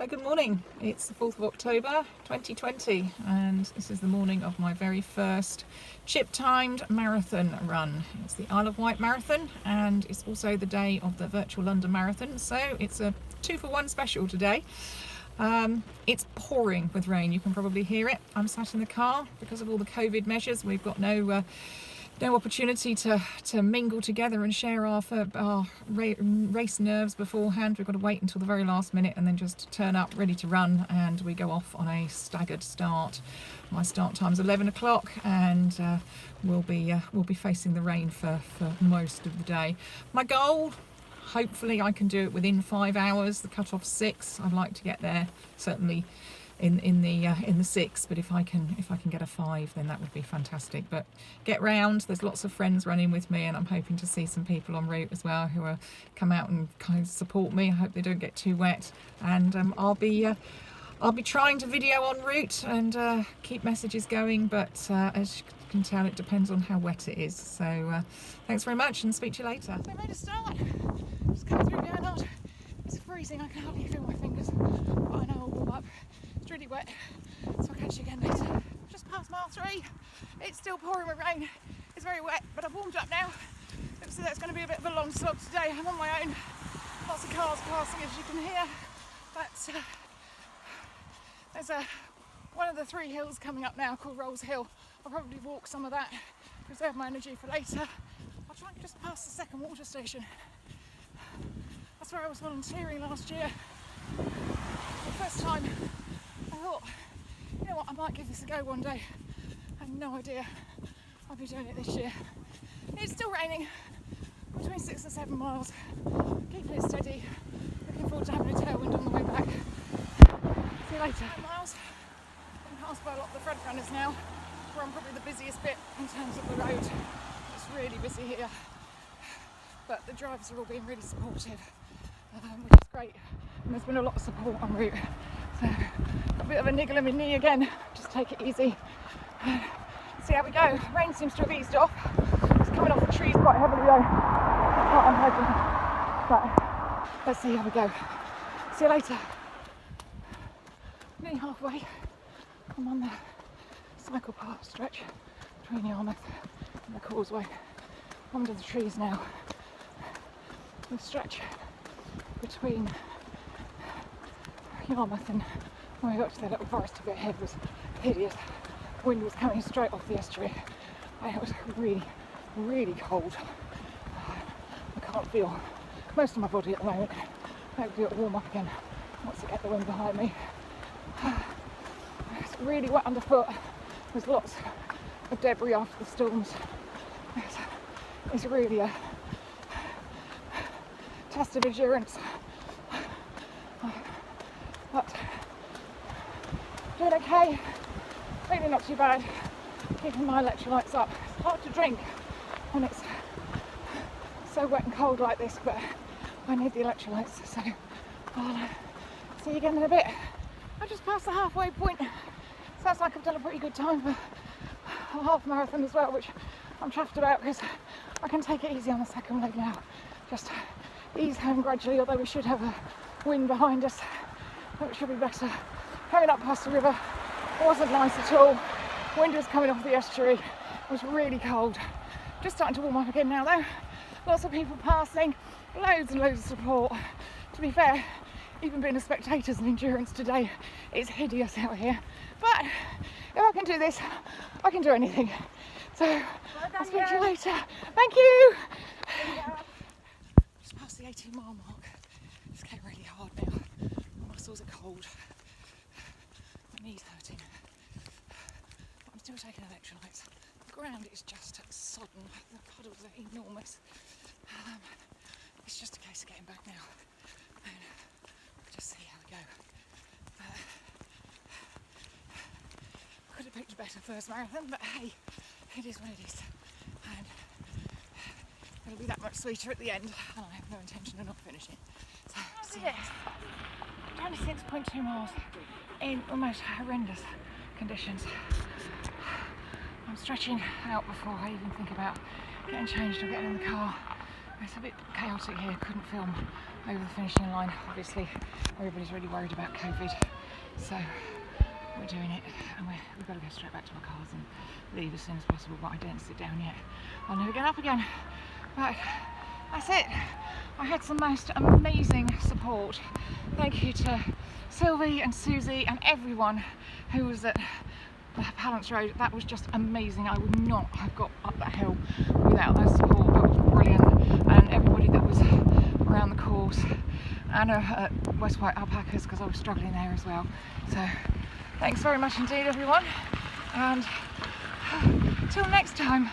So good morning, it's the 4th of October 2020 and this is the morning of my very first chip-timed marathon run. It's the Isle of Wight Marathon and it's also the day of the virtual London Marathon, so it's a 2-for-1 special today. It's pouring with rain, you can probably hear it. I'm sat in the car because of all the COVID measures. We've got no opportunity to mingle together and share our race nerves beforehand. We've got to wait until the very last minute and then just turn up ready to run, and we go off on a staggered start. My start time's 11 o'clock and we'll be facing the rain for most of the day. My goal, hopefully I can do it within 5 hours. The cut-off's 6. I'd like to get there certainly in the 6, but if I can get a 5, then that would be fantastic. But get round, there's lots of friends running with me and I'm hoping to see some people en route as well who are come out and kind of support me. I hope they don't get too wet, and I'll be trying to video en route and keep messages going, but as you can tell, it depends on how wet it is. So thanks very much and speak to you later. So I made a start, just coming through Gurnard. It's freezing, I can hardly feel my fingers, but I know I'll warm up. It's really wet, so I'll catch you again later. Just past mile 3, it's still pouring with rain, it's very wet, but I've warmed up now. Looks like it's going to be a bit of a long slog today. I'm on my own, lots of cars passing as you can hear, but there's one of the 3 hills coming up now called Rolls Hill. I'll probably walk some of that, preserve my energy for later. I'll try and just pass the second water station. That's where I was volunteering last year. The first time I thought, you know what, I might give this a go one day. I had no idea I'll be doing it this year. It's still raining, between 6 and 7 miles, keeping it steady. Looking forward to having a tailwind on the way back. See you later. 9 miles. I'm passed by a lot of the front runners now. We're on probably the busiest bit in terms of the road. It's really busy here, but the drivers are all being really supportive, which is great. And there's been a lot of support en route. So a bit of a niggle in my knee again. Just take it easy. See how we go. Rain seems to have eased off. It's coming off the trees quite heavily though. Quite unpleasant. But let's see how we go. See you later. Nearly halfway. I'm on the cycle path stretch between Yarmouth and the causeway. Under the trees now. The stretch between Yarmouth and when we got to that little foresty bit ahead was hideous. The wind was coming straight off the estuary and it was really, really cold. I can't feel most of my body at the moment. Hopefully it'll warm up again once I get the wind behind me. It's really wet underfoot. There's lots of debris after the storms. It's really a test of endurance. But doing okay, really not too bad, keeping my electrolytes up. It's hard to drink when it's so wet and cold like this, but I need the electrolytes, so I'll see you again in a bit. I just passed the halfway point. Sounds like I've done a pretty good time for a half marathon as well, which I'm chuffed about because I can take it easy on the second leg now. Just ease home gradually, although we should have a wind behind us. It should be better. Coming up past the river, it wasn't nice at all. Wind was coming off the estuary. It was really cold. Just starting to warm up again now though. Lots of people passing, loads and loads of support. To be fair, even being a spectator's an endurance today, it's hideous out here. But if I can do this, I can do anything. So I'll speak to you later. Thank you. Just past the 18-mile mark. It's getting really hard now. My muscles are cold. My knee's hurting. But I'm still taking electrolytes. The ground is just sodden. The puddles are enormous. It's just a case of getting back now. And we'll just see how we go. I could have picked a better first marathon, but hey, it is what it is. And it'll be that much sweeter at the end, and I have no intention of not finishing. So, see you. 26.2 miles in almost horrendous conditions. I'm stretching out before I even think about getting changed or getting in the car. It's a bit chaotic here, couldn't film over the finishing line. Obviously, everybody's really worried about COVID, so we're doing it, and we've got to go straight back to our cars and leave as soon as possible, but I don't sit down yet. I'll never get up again. But that's it. I had some most amazing support. Thank you to Sylvie and Susie and everyone who was at the Palance Road. That was just amazing. I would not have got up that hill without their support. That was brilliant. And everybody that was around the course, and at West Wight Alpacas, because I was struggling there as well. So thanks very much indeed, everyone, and till next time.